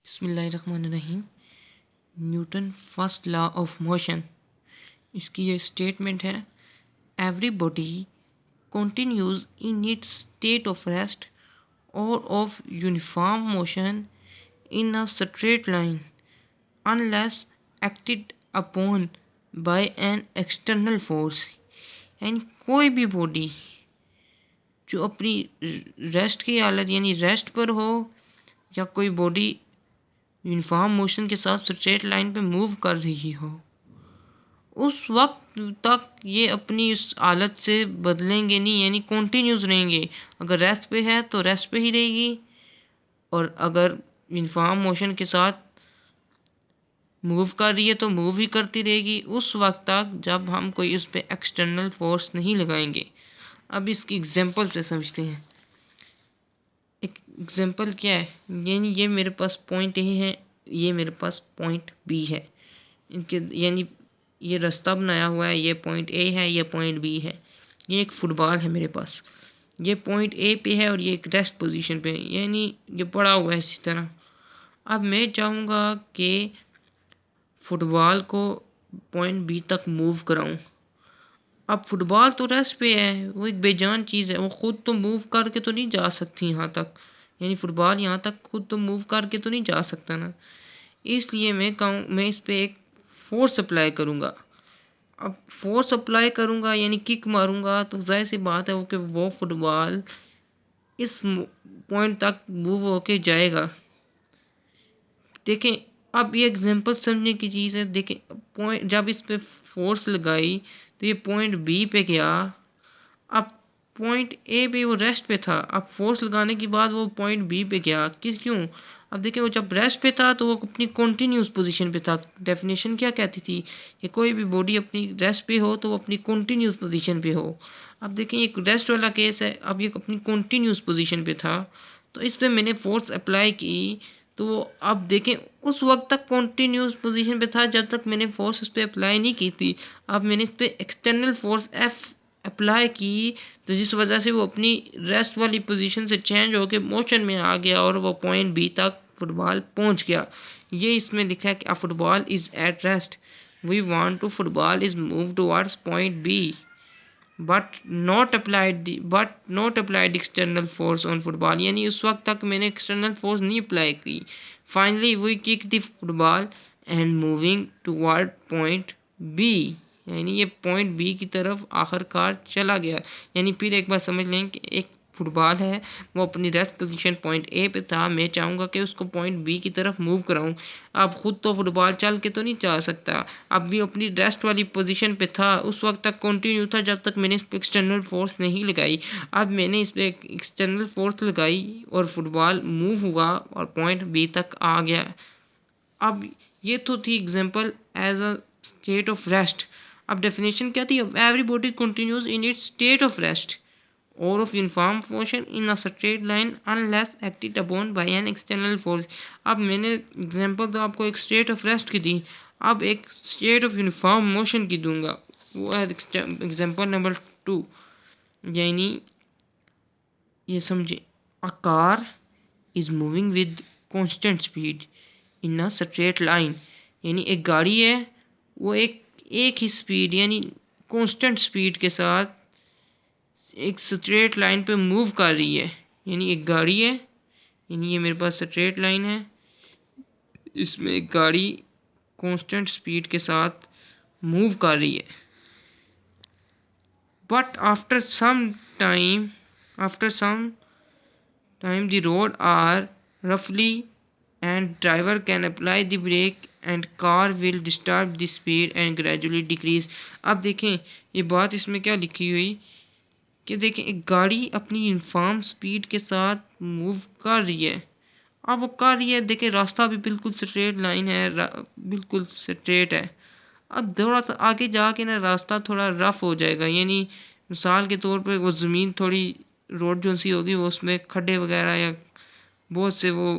बिस्मिल्लाहिर्रहमानिर्रहीम। Newton first law of motion, इसकी ये स्टेटमेंट है, every body continues in its state of rest or of uniform motion in a straight line unless acted upon by an external force। यानी कोई भी body जो अपनी rest की हालत यानी रेस्ट पर हो या कोई बॉडी यूनिफॉर्म मोशन के साथ स्ट्रेट लाइन पे मूव कर रही हो, उस वक्त तक ये अपनी इस हालत से बदलेंगे नहीं, यानी कॉन्टीन्यूस रहेंगे। अगर रेस्ट पे है तो रेस्ट पे ही रहेगी, और अगर यूनिफॉर्म मोशन के साथ मूव कर रही है तो मूव ही करती रहेगी उस वक्त तक जब हम कोई उस पर एक्सटर्नल फोर्स नहीं लगाएंगे। अब इसकी एग्जांपल से समझते हैं। एक एग्जांपल क्या है, यानी ये मेरे पास पॉइंट ए है, ये मेरे पास पॉइंट बी है। इनके यानी ये रास्ता बनाया हुआ है, ये पॉइंट ए है, ये पॉइंट बी है। ये एक फुटबॉल है मेरे पास, ये पॉइंट ए पे है और ये एक रेस्ट पोजीशन पे है, यानी ये पड़ा हुआ है इसी तरह। अब मैं चाहूँगा कि फुटबॉल को पॉइंट बी तक मूव कराऊँ। अब फुटबॉल तो रेस्ट पे है, वो एक बेजान चीज़ है, वो ख़ुद तो मूव करके तो नहीं जा सकती यहाँ तक, यानी फुटबॉल यहाँ तक खुद तो मूव करके तो नहीं जा सकता ना। इसलिए मैं इस पर एक फोर्स अप्लाई करूँगा। अब फोर्स अप्लाई करूँगा यानी किक मारूँगा तो जाहिर सी बात है वो कि वो फुटबॉल इस पॉइंट तक मूव होके जाएगा। देखें, अब ये एग्जांपल समझने की चीज़ है। देखें, पॉइंट जब इस पे फोर्स लगाई तो ये पॉइंट बी पे गया। अब पॉइंट ए पे वो रेस्ट पे था, अब फोर्स लगाने के बाद वो पॉइंट बी पे गया। क्यों? अब देखिए, वो जब रेस्ट पे था तो वो अपनी कॉन्टीन्यूस पोजीशन पे था। डेफिनेशन क्या कहती थी कि कोई भी बॉडी अपनी रेस्ट पे हो तो वो अपनी कॉन्टीन्यूस पोजीशन पे हो। अब देखिए, एक रेस्ट वाला केस है, अब ये अपनी कॉन्टीन्यूस पोजीशन पे था तो इस पर मैंने फोर्स अप्लाई की। तो अब देखें, उस वक्त तक कॉन्टीन्यूस पोजीशन पे था जब तक मैंने फोर्स उस पर अप्लाई नहीं की थी। अब मैंने इस पर एक्सटर्नल फोर्स एफ अप्लाई की तो जिस वजह से वो अपनी रेस्ट वाली पोजीशन से चेंज होकर मोशन में आ गया और वो पॉइंट बी तक फुटबॉल पहुंच गया। ये इसमें लिखा है कि a football is at rest, we want to football is move towards point B but not applied external force on football. यानी उस वक्त तक मैंने एक्सटर्नल फोर्स नहीं अप्लाई की। Finally we kick the football and moving toward point B, यानी ये point B की तरफ आखिरकार चला गया। यानी फिर एक बार समझ लें कि एक फुटबॉल है, वो अपनी रेस्ट पोजीशन पॉइंट ए पे था, मैं चाहूँगा कि उसको पॉइंट बी की तरफ मूव कराऊँ। अब ख़ुद तो फुटबॉल चल के तो नहीं जा सकता, अब भी अपनी रेस्ट वाली पोजीशन पे था, उस वक्त तक कंटिन्यू था जब तक मैंने इस पर एक्सटर्नल फोर्स नहीं लगाई। अब मैंने इस पर एक्सटर्नल फोर्स लगाई और फुटबॉल मूव हुआ और पॉइंट बी तक आ गया। अब ये तो थी example as a state of rest. अब डेफिनेशन क्या थी? Every body continues in its state of rest or of uniform motion in a straight line unless acted upon by an external force। अब मैंने एग्जांपल तो आपको एक state of rest की दी, अब एक स्टेट ऑफ यूनिफॉर्म मोशन की दूंगा, वो है एग्जांपल नंबर 2। यानी ये समझे, a car is moving with constant speed in a straight line. यानी एक गाड़ी है, वो एक ही स्पीड यानी कांस्टेंट स्पीड के साथ एक स्ट्रेट लाइन पे मूव कर रही है। यानी एक गाड़ी है, यानी ये मेरे पास स्ट्रेट लाइन है, इसमें एक गाड़ी कांस्टेंट स्पीड के साथ मूव कर रही है। But after some time the road are रफली and driver can apply the brake and car will disturb the speed and gradually decrease. अब देखें, ये बात इसमें क्या लिखी हुई कि देखें, एक गाड़ी अपनी यूनिफॉर्म स्पीड के साथ मूव कर रही है। अब वो कर रही है, देखें रास्ता भी बिल्कुल स्ट्रेट लाइन है, बिल्कुल स्ट्रेट है। अब थोड़ा सा आगे जाके ना रास्ता थोड़ा रफ हो जाएगा, यानी मिसाल के तौर पे वो ज़मीन थोड़ी रोड जो सी होगी वो उसमें खड्डे वगैरह या बहुत से वो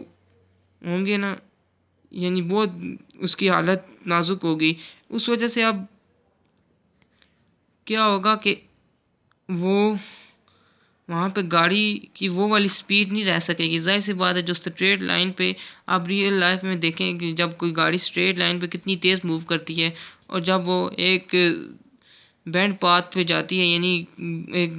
होंगे ना, यानी बहुत उसकी हालत नाजुक होगी। उस वजह से अब क्या होगा कि वो वहाँ पे गाड़ी की वो वाली स्पीड नहीं रह सकेगी। ज़ाहिर सी बात है, जो स्ट्रेट लाइन पे आप रियल लाइफ में देखें कि जब कोई गाड़ी स्ट्रेट लाइन पे कितनी तेज़ मूव करती है, और जब वो एक बैंड पाथ पे जाती है, यानी एक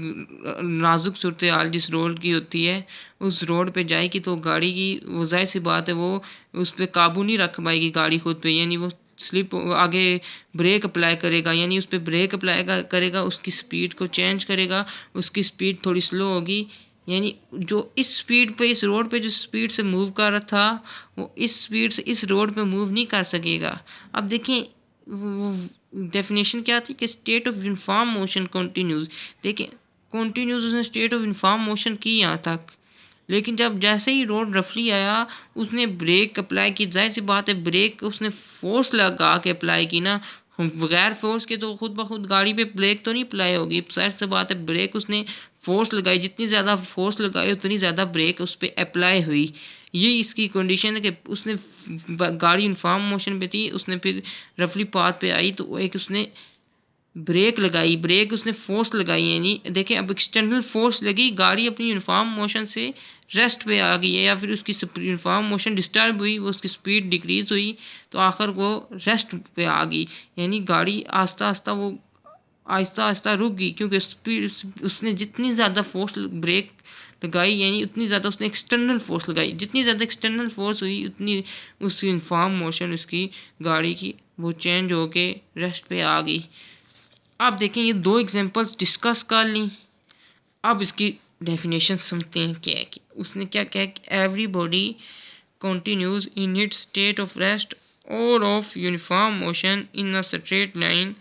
नाजुक सूरत हाल जिस रोड की होती है, उस रोड पे जाएगी तो गाड़ी की वो ज़ाहिर सी बात है वो उस पर काबू नहीं रख पाएगी गाड़ी खुद पे, यानी वो स्लिप आगे ब्रेक अप्लाई करेगा, यानी उस पर ब्रेक अप्लाई करेगा, उसकी स्पीड को चेंज करेगा, उसकी स्पीड थोड़ी स्लो होगी, यानी जो इस स्पीड पे इस रोड पे जो स्पीड से मूव कर रहा था वो इस स्पीड से इस रोड पे मूव नहीं कर सकेगा। अब देखें डेफिनेशन क्या थी कि state of uniform motion continues. देखिए कंटिन्यूज उसने स्टेट ऑफ यूनिफॉर्म मोशन की यहाँ तक, लेकिन जब जैसे ही रोड रफली आया उसने ब्रेक अप्लाई की। जाहिर सी बात है ब्रेक उसने फोर्स लगा के अप्लाई की ना, बगैर फोर्स के तो खुद ब खुद गाड़ी पे ब्रेक तो नहीं अप्लाई होगी। जाहिर सी बात है ब्रेक उसने फोर्स लगाई, जितनी ज़्यादा फोर्स लगाई उतनी ज़्यादा ब्रेक उस पर अप्लाई हुई। ये इसकी कंडीशन है कि उसने गाड़ी यूनिफॉर्म मोशन पे थी, उसने फिर रफली पाथ पे आई तो एक उसने ब्रेक लगाई, ब्रेक उसने फोर्स लगाई, यानी देखें अब एक्सटर्नल फोर्स लगी, गाड़ी अपनी यूनिफॉर्म मोशन से रेस्ट पे आ गई है, या फिर उसकी यूनिफॉर्म मोशन डिस्टर्ब हुई, वो उसकी स्पीड डिक्रीज हुई तो आखिर वो रेस्ट पे आ गई, यानी गाड़ी आस्ता आस्ता वो आहिस्ता आहिस्ता रुक गई, क्योंकि स्पीड उसने जितनी ज़्यादा फोर्स ब्रेक लगाई यानी उतनी ज़्यादा उसने एक्सटर्नल फोर्स लगाई, जितनी ज़्यादा एक्सटर्नल फोर्स हुई उतनी उसकी यूनिफॉर्म मोशन उसकी गाड़ी की वो चेंज होके रेस्ट पे आ गई। आप देखें ये दो एग्जांपल्स डिस्कस कर ली, अब इसकी डेफिनेशन सुनते हैं क्या है कि उसने क्या कहा कि every body continues in its state of rest or of uniform motion in a straight line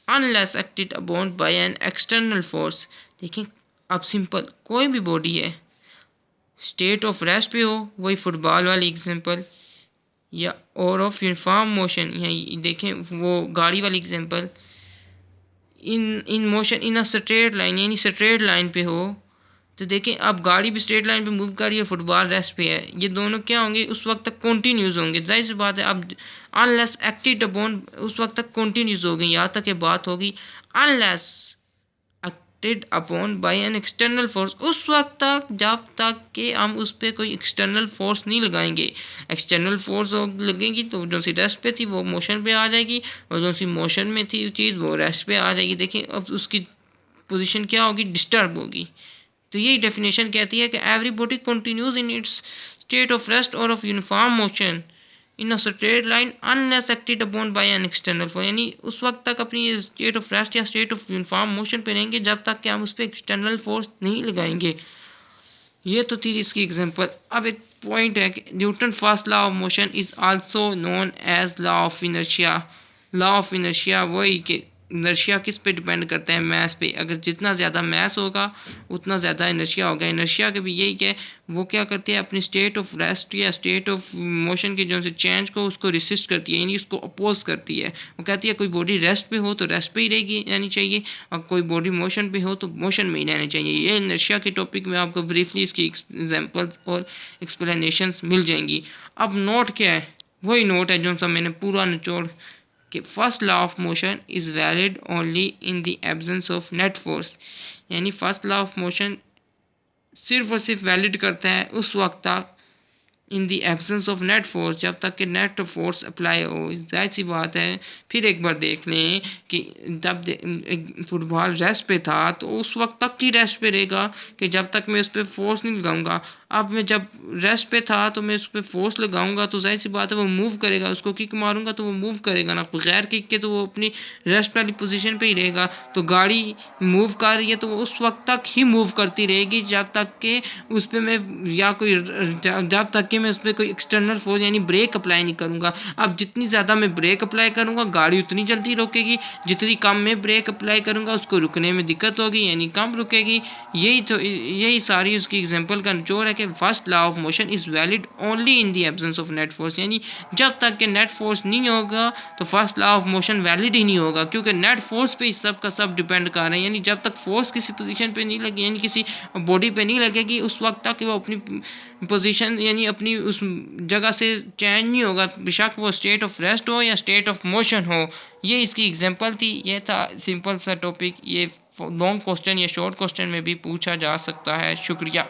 unless acted upon by an external force। देखें अब सिंपल कोई भी बॉडी है स्टेट ऑफ रेस्ट पे हो, वही फुटबॉल वाली एग्जांपल, या और ऑफ यूनिफॉर्म मोशन, या देखें वो गाड़ी वाली example, in motion in a straight line यानी स्ट्रेट लाइन पे हो, तो देखें अब गाड़ी भी स्ट्रेट लाइन पे मूव कर रही है, फुटबॉल रेस्ट पे है, ये दोनों क्या होंगे उस वक्त तक कंटिन्यूस होंगे। जाहिर सी बात है अब अनलेस एक्टेड अपॉन उस वक्त तक कंटिन्यूस हो गई, यहाँ तक ये बात होगी unless acted upon by an external force, उस वक्त तक जब तक कि हम उस पर कोई एक्सटर्नल फोर्स नहीं लगाएंगे। एक्सटर्नल फोर्स लगेगी तो जो सी रेस्ट पे थी वो मोशन पे आ जाएगी, और जो सी मोशन में थी चीज़ वो रेस्ट पे आ जाएगी। देखिए अब उसकी पोजीशन क्या होगी, डिस्टर्ब होगी। तो यही डेफिनेशन कहती है कि every body continues in its state of rest और of uniform motion in a straight line unless acted upon by an external force, यानी उस वक्त तक अपनी स्टेट ऑफ रेस्ट या स्टेट ऑफ यूनिफॉर्म मोशन पे रहेंगे जब तक कि हम उस पर एक्सटर्नल फोर्स नहीं लगाएंगे। ये तो थी इसकी एग्जांपल। अब एक पॉइंट है कि Newton first law of motion is also known as law of inertia. Law of inertia वही कि इनर्शिया किस पे डिपेंड करता है, मैस पे। अगर जितना ज़्यादा मैस होगा उतना ज़्यादा इनर्शिया होगा। इनर्शिया के भी यही क्या है, वो क्या करती है अपनी स्टेट ऑफ रेस्ट या स्टेट ऑफ मोशन की जो से चेंज को उसको रिसिस्ट करती है, यानी उसको अपोज करती है। वो कहती है कोई बॉडी रेस्ट पे हो तो रेस्ट पे ही रहेगी रहनी चाहिए, और कोई बॉडी मोशन पे हो तो मोशन में ही रहनी चाहिए। ये इनर्शिया के टॉपिक में आपको ब्रीफली इसकी एग्जाम्पल और एक्सप्लेनेशंस मिल जाएंगी। अब नोट क्या है, वही नोट है जो सा मैंने पूरा निचोड़ कि first law of motion is valid only in the absence of net force, यानी फर्स्ट लॉ ऑफ मोशन सिर्फ और सिर्फ वैलिड करता है उस वक्त तक in the absence of net force, जब तक कि नेट फोर्स अप्लाई हो। जाहिर सी बात है फिर एक बार देख लें कि जब फुटबॉल रेस्ट पे था तो उस वक्त तक ही रेस्ट पे रहेगा कि जब तक मैं उस पर फोर्स नहीं लगाऊंगा। अब मैं जब रेस्ट पे था तो मैं उस पर फोर्स लगाऊंगा तो जाहिर सी बात है वो मूव करेगा, उसको किक मारूंगा तो वो मूव करेगा ना, बगैर किक के तो वो अपनी रेस्ट वाली पोजीशन पे ही रहेगा। तो गाड़ी मूव कर रही है तो वो उस वक्त तक ही मूव करती रहेगी जब तक कि उस पर मैं या कोई जब तक कि मैं उस पर कोई एक्सटर्नल फोर्स यानी ब्रेक अप्लाई नहीं करूँगा। अब जितनी ज़्यादा मैं ब्रेक अप्लाई करूँगा गाड़ी उतनी जल्दी रुकेगी, जितनी कम मैं ब्रेक अप्लाई करूँगा उसको रुकने में दिक्कत होगी यानी कम रुकेगी। यही सारी उसकी एग्जांपल का निचोड़ है कि first law of motion is valid only in the absence of net force, यानी जब तक कि नेट फोर्स नहीं होगा तो first law of motion valid ही नहीं होगा, क्योंकि नेट फोर्स पे सब का सब डिपेंड कर रहे हैं। यानी जब तक फोर्स किसी पोजीशन पे नहीं लगी यानी किसी बॉडी पे नहीं लगेगी उस वक्त तक वो अपनी पोजीशन यानी अपनी उस जगह से चेंज नहीं होगा, बेशक वो स्टेट ऑफ रेस्ट हो या स्टेट ऑफ मोशन हो। ये इसकी एग्जांपल थी, ये था सिंपल सा टॉपिक। ये लॉन्ग क्वेश्चन या शॉर्ट क्वेश्चन में भी पूछा जा सकता है। शुक्रिया।